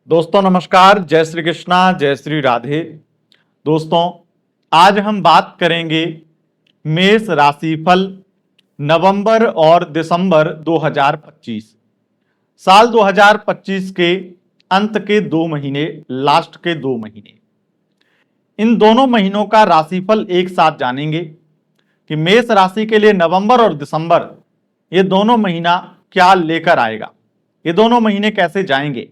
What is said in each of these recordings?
दोस्तों नमस्कार, जय श्री कृष्णा, जय श्री राधे। दोस्तों आज हम बात करेंगे मेष राशिफल नवंबर और दिसंबर 2025। साल 2025 के अंत के 2 महीने, लास्ट के 2 महीने, इन दोनों महीनों का राशिफल एक साथ जानेंगे कि मेष राशि के लिए नवंबर और दिसंबर ये दोनों महीना क्या लेकर आएगा, ये दोनों महीने कैसे जाएंगे।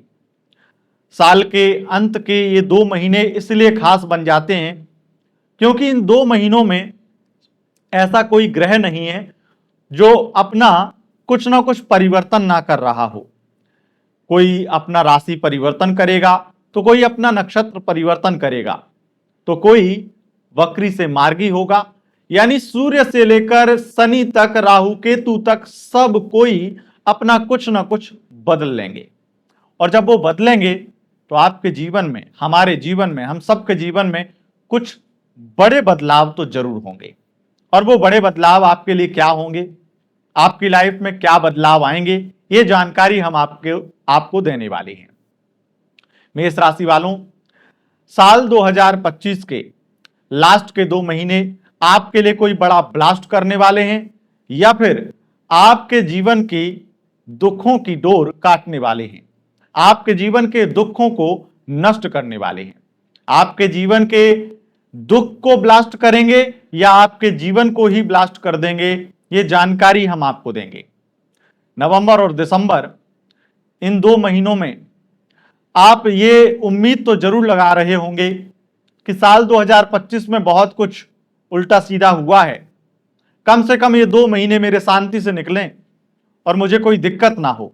साल के अंत के ये 2 महीने इसलिए खास बन जाते हैं क्योंकि इन 2 महीनों में ऐसा कोई ग्रह नहीं है जो अपना कुछ ना कुछ परिवर्तन ना कर रहा हो। कोई अपना राशि परिवर्तन करेगा तो कोई अपना नक्षत्र परिवर्तन करेगा, तो कोई वक्री से मार्गी होगा। यानी सूर्य से लेकर शनि तक, राहु केतु तक सब कोई अपना कुछ ना कुछ बदल लेंगे। और जब वो बदलेंगे तो आपके जीवन में, हमारे जीवन में, हम सबके जीवन में कुछ बड़े बदलाव तो जरूर होंगे। और वो बड़े बदलाव आपके लिए क्या होंगे, आपकी लाइफ में क्या बदलाव आएंगे, ये जानकारी हम आपको देने वाले हैं। मेष राशि वालों, साल 2025 के लास्ट के 2 महीने आपके लिए कोई बड़ा ब्लास्ट करने वाले हैं या फिर आपके जीवन की दुखों की डोर काटने वाले हैं, आपके जीवन के दुखों को नष्ट करने वाले हैं। आपके जीवन के दुख को ब्लास्ट करेंगे या आपके जीवन को ही ब्लास्ट कर देंगे, ये जानकारी हम आपको देंगे। नवंबर और दिसंबर, इन 2 महीनों में आप ये उम्मीद तो जरूर लगा रहे होंगे कि साल 2025 में बहुत कुछ उल्टा सीधा हुआ है, कम से कम ये 2 महीने मेरे शांति से निकलें और मुझे कोई दिक्कत ना हो।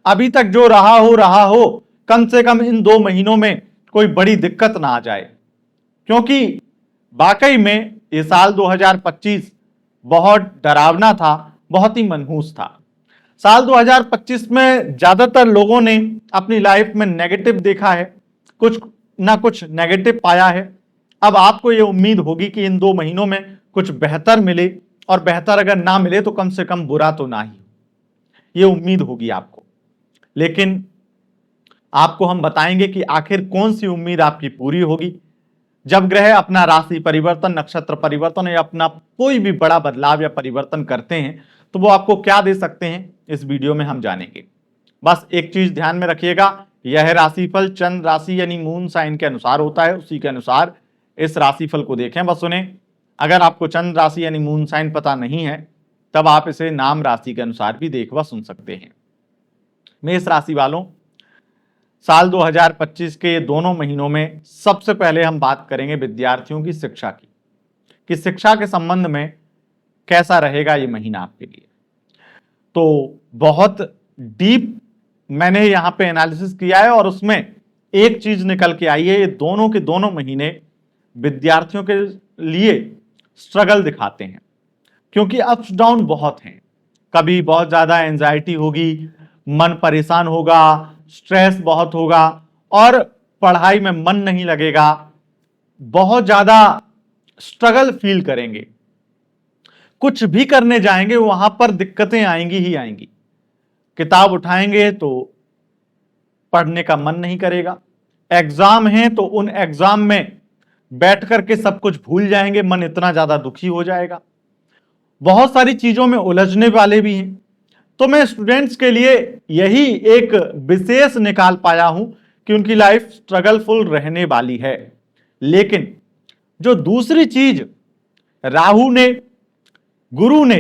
अभी तक जो रहा हो, कम से कम इन 2 महीनों में कोई बड़ी दिक्कत ना आ जाए, क्योंकि वाकई में ये साल 2025 बहुत डरावना था, बहुत ही मनहूस था। साल 2025 में ज्यादातर लोगों ने अपनी लाइफ में नेगेटिव देखा है, कुछ ना कुछ नेगेटिव पाया है। अब आपको ये उम्मीद होगी कि इन 2 महीनों में कुछ बेहतर मिले, और बेहतर अगर ना मिले तो कम से कम बुरा तो ना ही, ये उम्मीद होगी आपको। लेकिन आपको हम बताएंगे कि आखिर कौन सी उम्मीद आपकी पूरी होगी जब ग्रह अपना राशि परिवर्तन, नक्षत्र परिवर्तन या अपना कोई भी बड़ा बदलाव या परिवर्तन करते हैं, तो वो आपको क्या दे सकते हैं, इस वीडियो में हम जानेंगे। बस एक चीज ध्यान में रखिएगा, यह राशिफल चंद्र राशि यानी मून साइन के अनुसार होता है, उसी के अनुसार इस राशिफल को देखें। बस सुने, अगर आपको चंद्र राशि यानी मून साइन पता नहीं है तब आप इसे नाम राशि के अनुसार भी देख व सुन सकते हैं। मेष राशि वालों, साल 2025 के दोनों महीनों में सबसे पहले हम बात करेंगे विद्यार्थियों की शिक्षा की, कि शिक्षा के संबंध में कैसा रहेगा ये महीना आपके लिए। तो बहुत डीप मैंने यहां पे एनालिसिस किया है और उसमें एक चीज निकल के आई है, ये दोनों के दोनों महीने विद्यार्थियों के लिए स्ट्रगल दिखाते हैं, क्योंकि अप्स डाउन बहुत हैं। कभी बहुत ज्यादा एंजाइटी होगी, मन परेशान होगा, स्ट्रेस बहुत होगा और पढ़ाई में मन नहीं लगेगा, बहुत ज्यादा स्ट्रगल फील करेंगे। कुछ भी करने जाएंगे वहां पर दिक्कतें आएंगी ही आएंगी। किताब उठाएंगे तो पढ़ने का मन नहीं करेगा, एग्जाम है तो उन एग्जाम में बैठ करके सब कुछ भूल जाएंगे, मन इतना ज्यादा दुखी हो जाएगा। बहुत सारी चीजों में उलझने वाले भी हैं। तो मैं स्टूडेंट्स के लिए यही एक विशेष निकाल पाया हूं कि उनकी लाइफ स्ट्रगलफुल रहने वाली है। लेकिन जो दूसरी चीज राहु ने, गुरु ने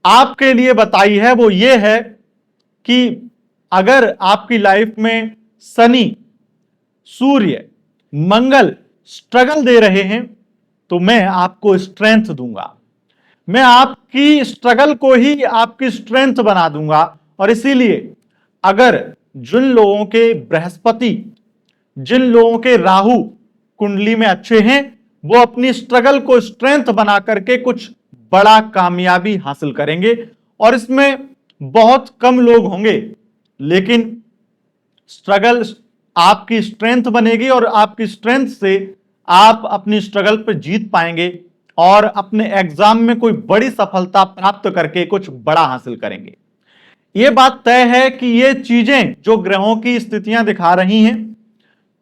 आपके लिए बताई है वो ये है कि अगर आपकी लाइफ में शनि, सूर्य, मंगल स्ट्रगल दे रहे हैं तो मैं आपको स्ट्रेंथ दूंगा, मैं आपकी स्ट्रगल को ही आपकी स्ट्रेंथ बना दूंगा। और इसीलिए अगर जिन लोगों के बृहस्पति, जिन लोगों के राहु कुंडली में अच्छे हैं, वो अपनी स्ट्रगल को स्ट्रेंथ बना करके कुछ बड़ा कामयाबी हासिल करेंगे। और इसमें बहुत कम लोग होंगे, लेकिन स्ट्रगल आपकी स्ट्रेंथ बनेगी और आपकी स्ट्रेंथ से आप अपनी स्ट्रगल पर जीत पाएंगे और अपने एग्जाम में कोई बड़ी सफलता प्राप्त करके कुछ बड़ा हासिल करेंगे। ये बात तय है कि ये चीजें जो ग्रहों की स्थितियां दिखा रही हैं,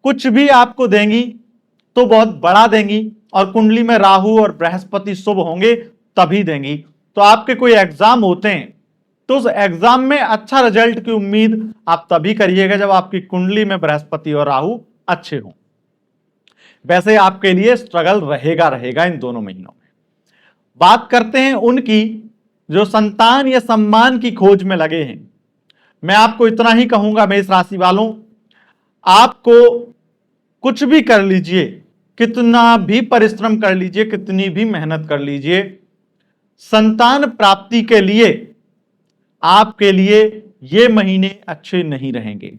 कुछ भी आपको देंगी तो बहुत बड़ा देंगी, और कुंडली में राहु और बृहस्पति शुभ होंगे तभी देंगी। तो आपके कोई एग्जाम होते हैं तो उस एग्जाम में अच्छा रिजल्ट की उम्मीद आप तभी करिएगा जब आपकी कुंडली में बृहस्पति और राहु अच्छे हों। वैसे आपके लिए स्ट्रगल रहेगा रहेगा इन दोनों महीनों में। बात करते हैं उनकी जो संतान या सम्मान की खोज में लगे हैं। मैं आपको इतना ही कहूंगा मेष राशि वालों, आपको कुछ भी कर लीजिए, कितना भी परिश्रम कर लीजिए, कितनी भी मेहनत कर लीजिए, संतान प्राप्ति के लिए आपके लिए ये महीने अच्छे नहीं रहेंगे।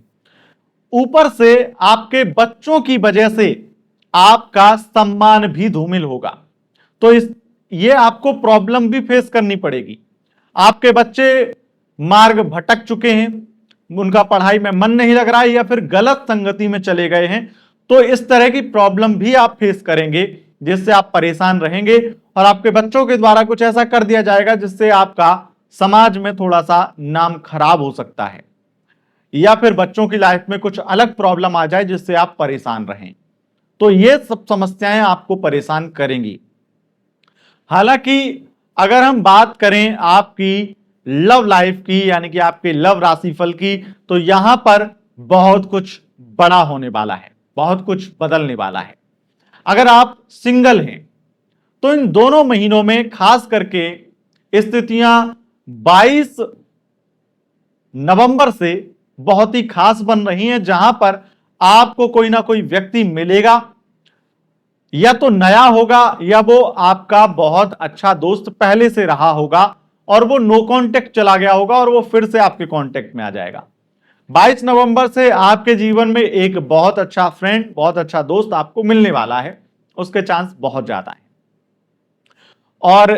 ऊपर से आपके बच्चों की वजह से आपका सम्मान भी धूमिल होगा, तो ये आपको प्रॉब्लम भी फेस करनी पड़ेगी। आपके बच्चे मार्ग भटक चुके हैं, उनका पढ़ाई में मन नहीं लग रहा है, या फिर गलत संगति में चले गए हैं, तो इस तरह की प्रॉब्लम भी आप फेस करेंगे जिससे आप परेशान रहेंगे, और आपके बच्चों के द्वारा कुछ ऐसा कर दिया जाएगा जिससे आपका समाज में थोड़ा सा नाम खराब हो सकता है, या फिर बच्चों की लाइफ में कुछ अलग प्रॉब्लम आ जाए जिससे आप परेशान रहें। तो ये सब समस्याएं आपको परेशान करेंगी। हालांकि अगर हम बात करें आपकी लव लाइफ की, यानी कि आपके लव राशिफल की, तो यहां पर बहुत कुछ बड़ा होने वाला है, बहुत कुछ बदलने वाला है। अगर आप सिंगल हैं तो इन दोनों महीनों में खास करके स्थितियां 22 नवंबर से बहुत ही खास बन रही हैं, जहां पर आपको कोई ना कोई व्यक्ति मिलेगा, या तो नया होगा या वो आपका बहुत अच्छा दोस्त पहले से रहा होगा और वो नो कांटेक्ट चला गया होगा और वो फिर से आपके कांटेक्ट में आ जाएगा। 22 नवंबर से आपके जीवन में एक बहुत अच्छा फ्रेंड, बहुत अच्छा दोस्त आपको मिलने वाला है, उसके चांस बहुत ज्यादा है। और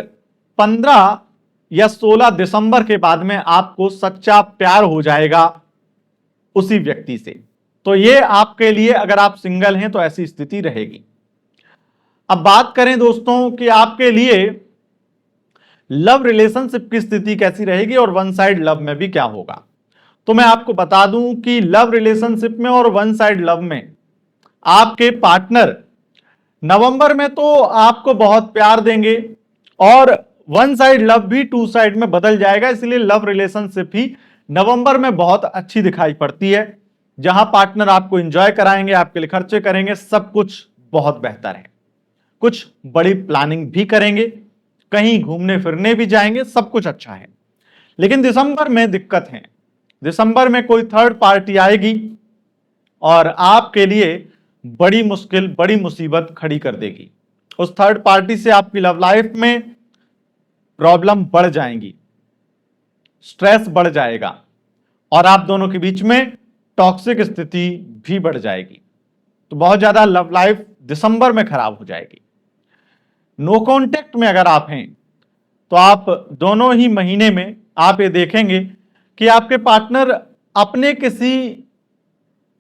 15 या 16 दिसंबर के बाद में आपको सच्चा प्यार हो जाएगा उसी व्यक्ति से। तो ये आपके लिए, अगर आप सिंगल हैं तो ऐसी स्थिति रहेगी। अब बात करें दोस्तों कि आपके लिए लव रिलेशनशिप की स्थिति कैसी रहेगी और वन साइड लव में भी क्या होगा। तो मैं आपको बता दूं कि लव रिलेशनशिप में और वन साइड लव में आपके पार्टनर नवंबर में तो आपको बहुत प्यार देंगे, और वन साइड लव भी टू साइड में बदल जाएगा। इसलिए लव रिलेशनशिप ही नवंबर में बहुत अच्छी दिखाई पड़ती है, जहां पार्टनर आपको एंजॉय कराएंगे, आपके लिए खर्चे करेंगे, सब कुछ बहुत बेहतर है। कुछ बड़ी प्लानिंग भी करेंगे, कहीं घूमने फिरने भी जाएंगे, सब कुछ अच्छा है। लेकिन दिसंबर में दिक्कत है। दिसंबर में कोई थर्ड पार्टी आएगी और आपके लिए बड़ी मुश्किल, बड़ी मुसीबत खड़ी कर देगी। उस थर्ड पार्टी से आपकी लव लाइफ में प्रॉब्लम बढ़ जाएंगी, स्ट्रेस बढ़ जाएगा, और आप दोनों के बीच में टॉक्सिक स्थिति भी बढ़ जाएगी। तो बहुत ज्यादा लव लाइफ दिसंबर में खराब हो जाएगी। नो कांटेक्ट में अगर आप हैं तो आप दोनों ही महीने में आप ये देखेंगे कि आपके पार्टनर अपने किसी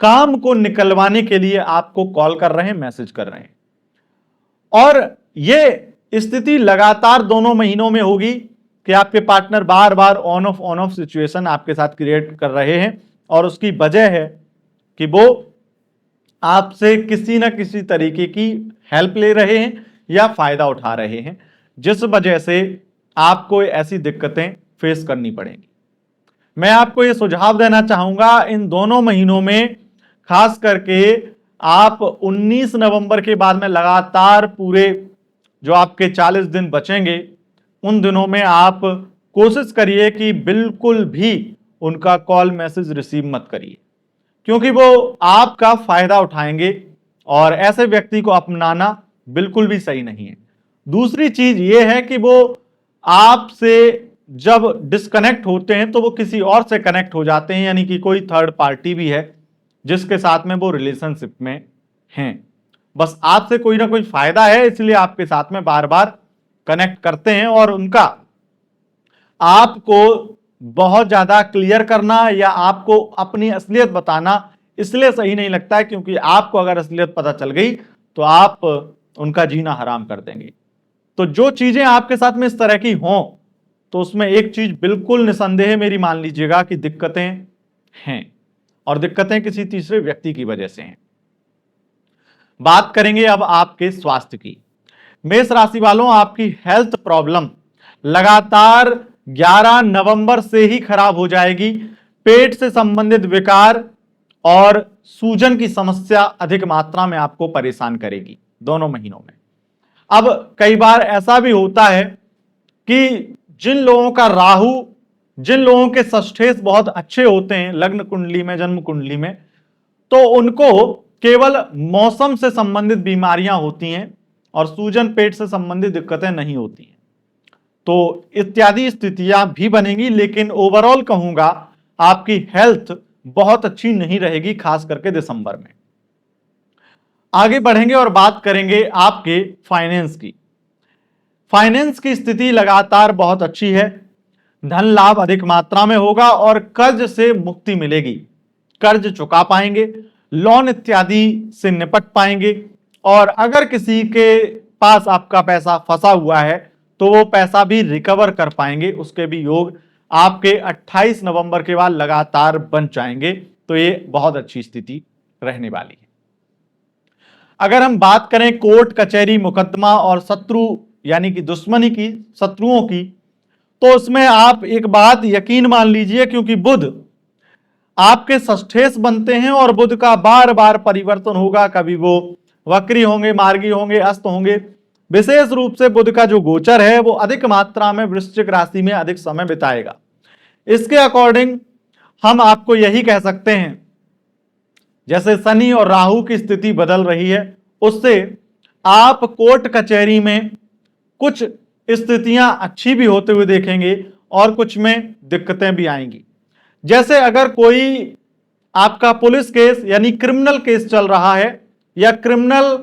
काम को निकलवाने के लिए आपको कॉल कर रहे हैं, मैसेज कर रहे हैं, और ये स्थिति लगातार दोनों महीनों में होगी कि आपके partner bar bar on off situation आपके साथ क्रिएट कर रहे हैं, और उसकी वजह है कि वो आपसे किसी ना किसी तरीके की हेल्प ले रहे हैं या फायदा उठा रहे हैं, जिस वजह से आपको ऐसी दिक्कतें फेस करनी पड़ेंगी। मैं आपको ये सुझाव देना चाहूंगा, इन दोनों महीनों में खास करके आप 19 नवंबर के बाद में लगातार पूरे जो आपके 40 दिन बचेंगे, उन दिनों में आप कोशिश करिए कि बिल्कुल भी उनका कॉल मैसेज रिसीव मत करिए, क्योंकि वो आपका फायदा उठाएंगे, और ऐसे व्यक्ति को अपनाना बिल्कुल भी सही नहीं है। दूसरी चीज ये है कि वो आपसे जब डिस्कनेक्ट होते हैं तो वो किसी और से कनेक्ट हो जाते हैं, यानी कि कोई थर्ड पार्टी भी है जिसके साथ में वो रिलेशनशिप में हैं। बस आपसे कोई ना कोई फायदा है, इसलिए आपके साथ में बार बार कनेक्ट करते हैं, और उनका आपको बहुत ज्यादा क्लियर करना या आपको अपनी असलियत बताना इसलिए सही नहीं लगता है, क्योंकि आपको अगर असलियत पता चल गई तो आप उनका जीना हराम कर देंगे। तो जो चीजें आपके साथ में इस तरह की हों, तो उसमें एक चीज बिल्कुल निसंदेह मेरी मान लीजिएगा कि दिक्कतें हैं, और दिक्कतें किसी तीसरे व्यक्ति की वजह से हैं। बात करेंगे अब आपके स्वास्थ्य की। मेष राशि वालों, आपकी हेल्थ प्रॉब्लम लगातार 11 नवंबर से ही खराब हो जाएगी। पेट से संबंधित विकार और सूजन की समस्या अधिक मात्रा में आपको परेशान करेगी दोनों महीनों में। अब कई बार ऐसा भी होता है कि जिन लोगों का राहु, जिन लोगों के षष्ठेश बहुत अच्छे होते हैं लग्न कुंडली में, जन्म कुंडली में, तो उनको केवल मौसम से संबंधित बीमारियां होती हैं और सूजन पेट से संबंधित दिक्कतें नहीं होती हैं। तो इत्यादि स्थितियां भी बनेंगी, लेकिन ओवरऑल कहूंगा आपकी हेल्थ बहुत अच्छी नहीं रहेगी, खास करके दिसंबर में। आगे बढ़ेंगे और बात करेंगे आपके फाइनेंस की। फाइनेंस की स्थिति लगातार बहुत अच्छी है, धन लाभ अधिक मात्रा में होगा और कर्ज से मुक्ति मिलेगी। कर्ज चुका पाएंगे, लोन इत्यादि से निपट पाएंगे, और अगर किसी के पास आपका पैसा फंसा हुआ है तो वो पैसा भी रिकवर कर पाएंगे। उसके भी योग आपके 28 नवंबर के बाद लगातार बन जाएंगे। तो ये बहुत अच्छी स्थिति रहने वाली है। अगर हम बात करें कोर्ट कचहरी मुकदमा और शत्रु यानी कि दुश्मनी की, शत्रुओं की, तो उसमें आप एक बात यकीन मान लीजिए, क्योंकि बुध आपके षष्ठेश बनते हैं और बुध का बार बार परिवर्तन होगा। कभी वो वक्री होंगे, मार्गी होंगे, अस्त होंगे। विशेष रूप से बुध का जो गोचर है वो अधिक मात्रा में वृश्चिक राशि में अधिक समय बिताएगा। इसके अकॉर्डिंग हम आपको यही कह सकते हैं, जैसे शनि और राहु की स्थिति बदल रही है, उससे आप कोर्ट कचहरी में कुछ स्थितियां अच्छी भी होते हुए देखेंगे और कुछ में दिक्कतें भी आएंगी। जैसे अगर कोई आपका पुलिस केस यानी क्रिमिनल केस चल रहा है या क्रिमिनल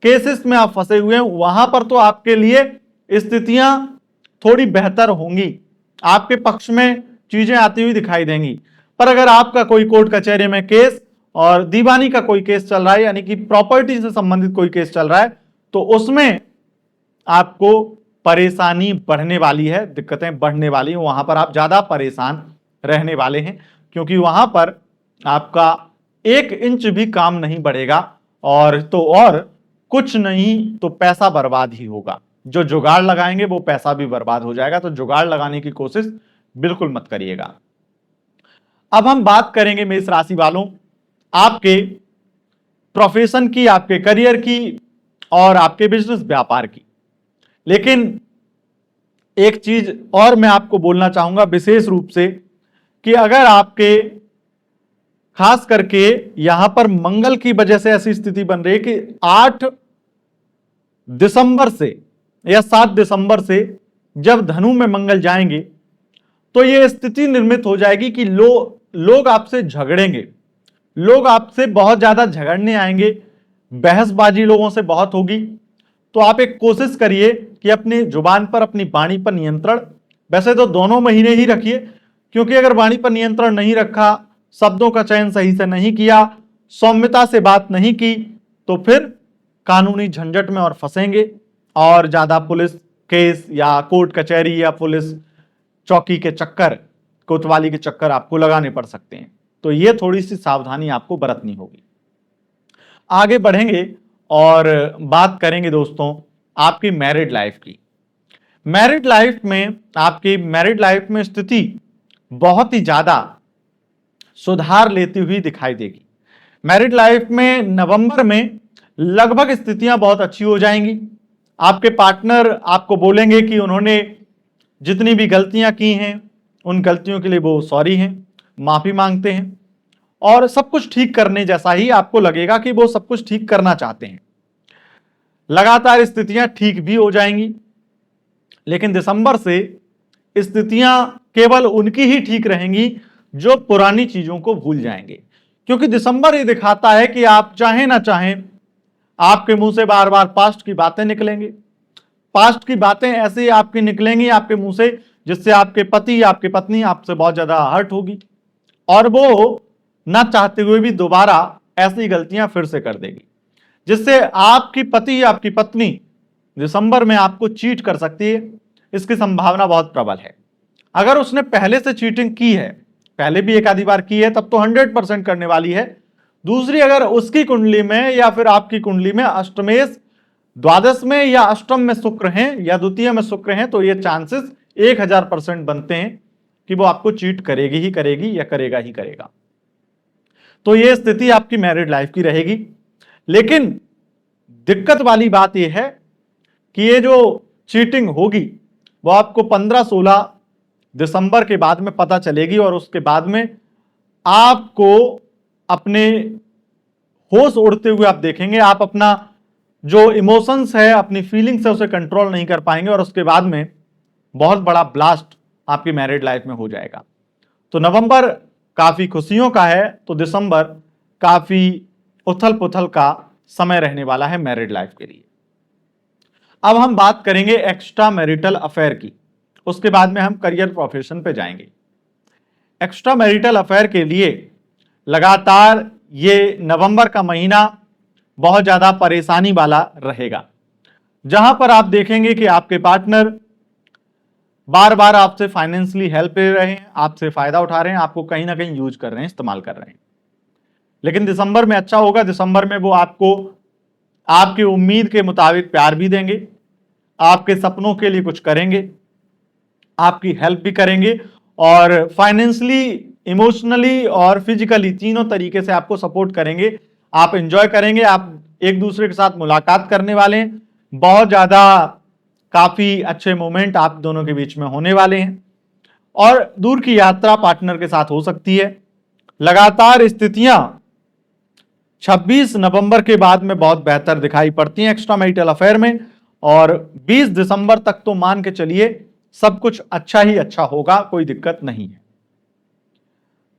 केसेस में आप फंसे हुए हैं, वहां पर तो आपके लिए स्थितियां थोड़ी बेहतर होंगी, आपके पक्ष में चीजें आती हुई दिखाई देंगी। पर अगर आपका कोई कोर्ट कचहरी में केस और दीवानी का कोई केस चल रहा है, यानी कि प्रॉपर्टी से संबंधित कोई केस चल रहा है, तो उसमें आपको परेशानी बढ़ने वाली है, दिक्कतें बढ़ने वाली हैं। वहां पर आप ज्यादा परेशान रहने वाले हैं, क्योंकि वहां पर आपका 1 इंच भी काम नहीं बढ़ेगा, और कुछ नहीं तो पैसा बर्बाद ही होगा। जो जुगाड़ लगाएंगे वो पैसा भी बर्बाद हो जाएगा। तो जुगाड़ लगाने की कोशिश बिल्कुल मत करिएगा। अब हम बात करेंगे मेष राशि वालों आपके प्रोफेशन की, आपके करियर की और आपके बिजनेस व्यापार की। लेकिन एक चीज और मैं आपको बोलना चाहूंगा विशेष रूप से, कि अगर आपके खास करके यहां पर मंगल की वजह से ऐसी स्थिति बन रही है कि 8 दिसंबर से या 7 दिसंबर से जब धनु में मंगल जाएंगे तो यह स्थिति निर्मित हो जाएगी कि लोग आपसे झगड़ेंगे, लोग आपसे बहुत ज्यादा झगड़ने आएंगे, बहसबाजी लोगों से बहुत होगी। तो आप एक कोशिश करिए कि अपनी जुबान पर, अपनी वाणी पर नियंत्रण, वैसे तो दोनों महीने ही रखिए, क्योंकि अगर वाणी पर नियंत्रण नहीं रखा, शब्दों का चयन सही से नहीं किया, सौम्यता से बात नहीं की, तो फिर कानूनी झंझट में और फंसेंगे और ज्यादा पुलिस केस या कोर्ट कचहरी या पुलिस चौकी के चक्कर, कोतवाली के चक्कर आपको लगाने पड़ सकते हैं। तो ये थोड़ी सी सावधानी आपको बरतनी होगी। आगे बढ़ेंगे और बात करेंगे दोस्तों आपकी मैरिड लाइफ की। मैरिड लाइफ में, आपकी मैरिड लाइफ में स्थिति बहुत ही ज्यादा सुधार लेती हुई दिखाई देगी। मैरिड लाइफ में नवंबर में लगभग स्थितियां बहुत अच्छी हो जाएंगी। आपके पार्टनर आपको बोलेंगे कि उन्होंने जितनी भी गलतियां की हैं उन गलतियों के लिए वो सॉरी हैं, माफी मांगते हैं, और सब कुछ ठीक करने जैसा ही आपको लगेगा कि वो सब कुछ ठीक करना चाहते हैं। लगातार स्थितियां ठीक भी हो जाएंगी, लेकिन दिसंबर से स्थितियां केवल उनकी ही ठीक रहेंगी जो पुरानी चीजों को भूल जाएंगे। क्योंकि दिसंबर ये दिखाता है कि आप चाहें ना चाहें आपके मुंह से बार बार पास्ट की बातें निकलेंगे। पास्ट की बातें ऐसे आपकी निकलेंगी आपके मुंह से, जिससे आपके पति, आपकी पत्नी आपसे बहुत ज्यादा हर्ट होगी और वो ना चाहते हुए भी दोबारा ऐसी गलतियां फिर से कर देगी, जिससे आपकी पति, आपकी पत्नी दिसंबर में आपको चीट कर सकती है, इसकी संभावना बहुत प्रबल है। अगर उसने पहले से चीटिंग की है, पहले भी एक आधी बार की है, तब तो 100% करने वाली है। दूसरी, अगर उसकी कुंडली में या फिर आपकी कुंडली में अष्टमेश, द्वादश में या अष्टम में शुक्र हैं या द्वितीय में शुक्र हैं, तो ये चांसेस 1000% बनते हैं कि वो आपको चीट करेगी ही करेगी या करेगा ही करेगा। तो ये स्थिति आपकी मैरिड लाइफ की रहेगी। लेकिन दिक्कत वाली बात यह है कि ये जो चीटिंग होगी वो आपको 15-16 दिसंबर के बाद में पता चलेगी, और उसके बाद में आपको अपने होश उड़ते हुए आप देखेंगे। आप अपना जो इमोशंस है, अपनी फीलिंग्स है, उसे कंट्रोल नहीं कर पाएंगे, और उसके बाद में बहुत बड़ा ब्लास्ट आपकी मैरिड लाइफ में हो जाएगा। तो नवंबर काफी खुशियों का है, तो दिसंबर काफी उथल पुथल का समय रहने वाला है मैरिड लाइफ के लिए। अब हम बात करेंगे एक्स्ट्रा मैरिटल अफेयर की, उसके बाद में हम करियर प्रोफेशन पे जाएंगे। एक्स्ट्रा मैरिटल अफेयर के लिए लगातार ये नवंबर का महीना बहुत ज्यादा परेशानी वाला रहेगा, जहां पर आप देखेंगे कि आपके पार्टनर बार बार आपसे फाइनेंशियली हेल्प ले रहे हैं, आपसे फायदा उठा रहे हैं, आपको कहीं ना कहीं यूज कर रहे हैं, इस्तेमाल कर रहे हैं। लेकिन दिसंबर में अच्छा होगा। दिसंबर में वो आपको आपकी उम्मीद के मुताबिक प्यार भी देंगे, आपके सपनों के लिए कुछ करेंगे, आपकी हेल्प भी करेंगे, और फाइनेंशियली, इमोशनली और फिजिकली तीनों तरीके से आपको सपोर्ट करेंगे। आप एंजॉय करेंगे, आप एक दूसरे के साथ मुलाकात करने वाले हैं, बहुत ज्यादा काफी अच्छे मोमेंट आप दोनों के बीच में होने वाले हैं, और दूर की यात्रा पार्टनर के साथ हो सकती है। लगातार स्थितियां 26 नवंबर के बाद में बहुत बेहतर दिखाई पड़ती हैं एक्स्ट्रा मैरिटल अफेयर में, और 20 दिसंबर तक तो मान के चलिए सब कुछ अच्छा ही अच्छा होगा, कोई दिक्कत नहीं है।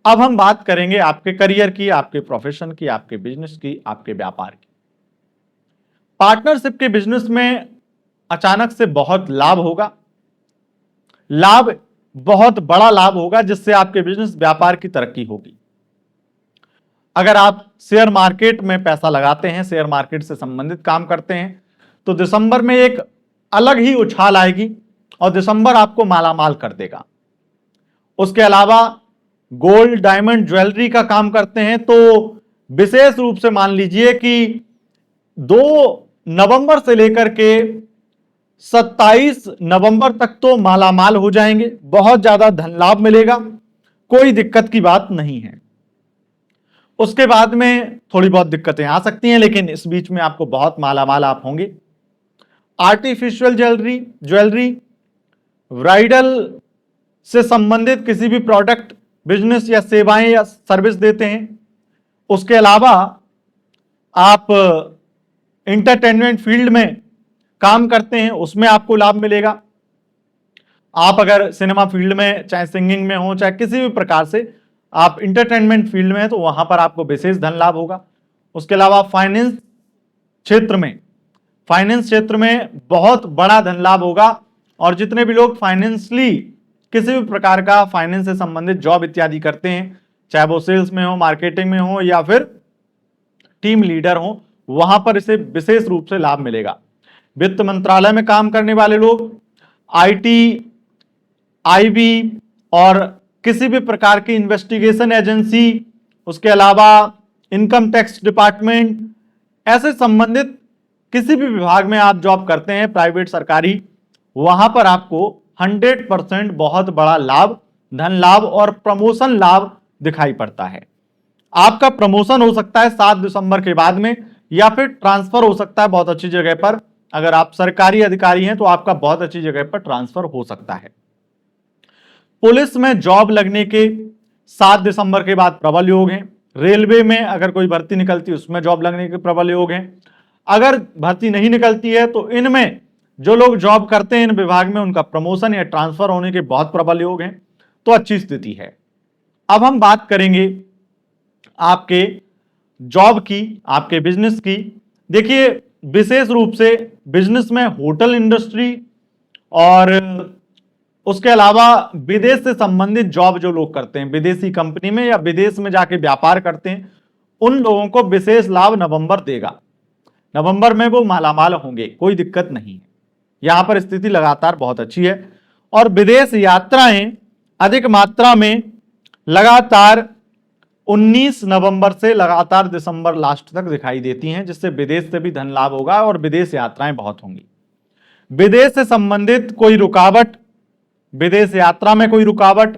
अब हम बात करेंगे आपके करियर की, आपके प्रोफेशन की, आपके बिजनेस की, आपके व्यापार की। पार्टनरशिप के बिजनेस में अचानक से बहुत लाभ होगा, लाभ बहुत बड़ा लाभ होगा, जिससे आपके बिजनेस व्यापार की तरक्की होगी। अगर आप शेयर मार्केट में पैसा लगाते हैं, शेयर मार्केट से संबंधित काम करते हैं, तो दिसंबर में एक अलग ही उछाल आएगी और दिसंबर आपको मालामाल कर देगा। उसके अलावा गोल्ड, डायमंड, ज्वेलरी का काम करते हैं, तो विशेष रूप से मान लीजिए कि 2 नवंबर से लेकर के 27 नवंबर तक तो मालामाल हो जाएंगे, बहुत ज्यादा धन लाभ मिलेगा, कोई दिक्कत की बात नहीं है। उसके बाद में थोड़ी बहुत दिक्कतें आ सकती हैं, लेकिन इस बीच में आपको बहुत मालामाल आप होंगे। आर्टिफिशियल ज्वेलरी, ब्राइडल से संबंधित किसी भी प्रोडक्ट, बिजनेस या सेवाएं या सर्विस देते हैं। उसके अलावा आप एंटरटेनमेंट फील्ड में काम करते हैं, उसमें आपको लाभ मिलेगा। आप अगर सिनेमा फील्ड में, चाहे सिंगिंग में हो, चाहे किसी भी प्रकार से आप इंटरटेनमेंट फील्ड में हैं, तो वहां पर आपको विशेष धन लाभ होगा। उसके अलावा फाइनेंस क्षेत्र में बहुत बड़ा धन लाभ होगा, और जितने भी लोग फाइनेंशियली किसी भी प्रकार का फाइनेंस से संबंधित जॉब इत्यादि करते हैं, चाहे वो सेल्स में हो, मार्केटिंग में हो या फिर टीम लीडर हो, वहां पर इसे विशेष रूप से लाभ मिलेगा। वित्त मंत्रालय में काम करने वाले लोग, आईटी, आईबी और किसी भी प्रकार की इन्वेस्टिगेशन एजेंसी, उसके अलावा इनकम टैक्स डिपार्टमेंट, ऐसे संबंधित किसी भी विभाग में आप जॉब करते हैं, प्राइवेट, सरकारी, वहां पर आपको 100% बहुत बड़ा लाभ, धन लाभ और प्रमोशन लाभ दिखाई पड़ता है। आपका प्रमोशन हो सकता है 7 दिसंबर के बाद में, या फिर ट्रांसफर हो सकता है बहुत अच्छी जगह पर। अगर आप सरकारी अधिकारी हैं तो आपका बहुत अच्छी जगह पर ट्रांसफर हो सकता है। पुलिस में जॉब लगने के 7 दिसंबर के बाद प्रबल योग हैं। रेलवे में अगर कोई भर्ती निकलती है उसमें जॉब लगने के प्रबल योग हैं। अगर भर्ती नहीं निकलती है तो इनमें जो लोग जॉब करते हैं इन विभाग में, उनका प्रमोशन या ट्रांसफर होने के बहुत प्रबल योग हैं, तो अच्छी स्थिति है। अब हम बात करेंगे आपके जॉब की, आपके बिजनेस की। देखिए, विशेष रूप से बिजनेस में होटल इंडस्ट्री और उसके अलावा विदेश से संबंधित जॉब जो लोग करते हैं, विदेशी कंपनी में या विदेश में जाके व्यापार करते हैं, उन लोगों को विशेष लाभ नवंबर देगा। नवंबर में वो मालामाल होंगे, कोई दिक्कत नहीं है। यहां पर स्थिति लगातार बहुत अच्छी है और विदेश यात्राएं अधिक मात्रा में लगातार 19 नवंबर से लगातार दिसंबर लास्ट तक दिखाई देती हैं, जिससे विदेश से भी धन लाभ होगा और विदेश यात्राएं बहुत होंगी। विदेश से संबंधित कोई रुकावट, विदेश यात्रा में कोई रुकावट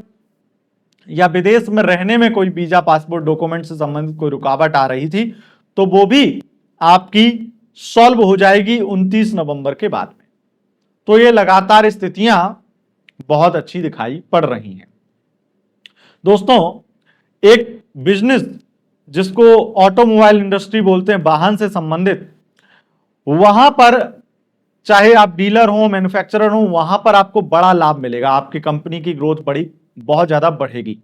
या विदेश में रहने में कोई वीजा पासपोर्ट डॉक्यूमेंट से संबंधित कोई रुकावट आ रही थी तो वो भी आपकी सॉल्व हो जाएगी 29 नवंबर के बाद में। तो ये लगातार स्थितियां बहुत अच्छी दिखाई पड़ रही हैं। दोस्तों, एक बिजनेस जिसको ऑटोमोबाइल इंडस्ट्री बोलते हैं, वाहन से संबंधित, वहां पर चाहे आप डीलर हो, मैन्युफैक्चरर हो, वहां पर आपको बड़ा लाभ मिलेगा। आपकी कंपनी की ग्रोथ बहुत ज्यादा बढ़ेगी,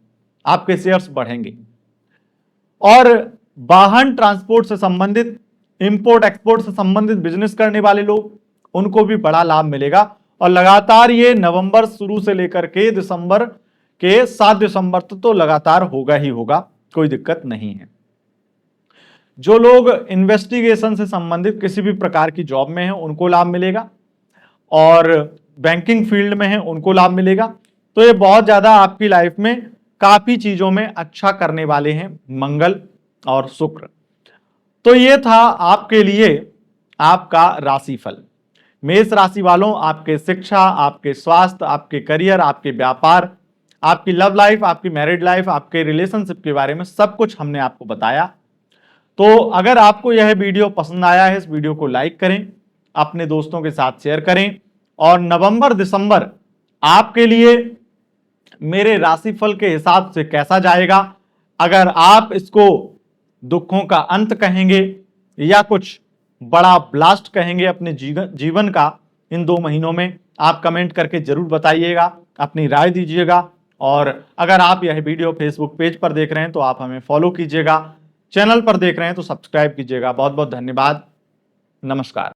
आपके शेयर्स बढ़ेंगे। और वाहन ट्रांसपोर्ट से संबंधित, इंपोर्ट एक्सपोर्ट से संबंधित बिजनेस करने वाले लोग, उनको भी बड़ा लाभ मिलेगा। और लगातार ये नवंबर शुरू से लेकर के दिसंबर के 7 दिसंबर तक तो लगातार होगा ही होगा, कोई दिक्कत नहीं है। जो लोग इन्वेस्टिगेशन से संबंधित किसी भी प्रकार की जॉब में हैं उनको लाभ मिलेगा, और बैंकिंग फील्ड में हैं उनको लाभ मिलेगा। तो ये बहुत ज्यादा आपकी लाइफ में काफी चीजों में अच्छा करने वाले हैं मंगल और शुक्र। तो ये था आपके लिए आपका राशिफल। मेष राशि वालों, आपके शिक्षा, आपके स्वास्थ्य, आपके करियर, आपके व्यापार, आपकी लव लाइफ, आपकी मैरिड लाइफ, आपके रिलेशनशिप के बारे में सब कुछ हमने आपको बताया। तो अगर आपको यह वीडियो पसंद आया है, इस वीडियो को लाइक करें, अपने दोस्तों के साथ शेयर करें, और नवंबर दिसंबर आपके लिए मेरे राशिफल के हिसाब से कैसा जाएगा, अगर आप इसको दुखों का अंत कहेंगे या कुछ बड़ा ब्लास्ट कहेंगे अपने जीवन का इन 2 महीनों में, आप कमेंट करके जरूर बताइएगा, अपनी राय दीजिएगा। और अगर आप यह वीडियो फेसबुक पेज पर देख रहे हैं तो आप हमें फॉलो कीजिएगा, चैनल पर देख रहे हैं तो सब्सक्राइब कीजिएगा। बहुत बहुत धन्यवाद, नमस्कार।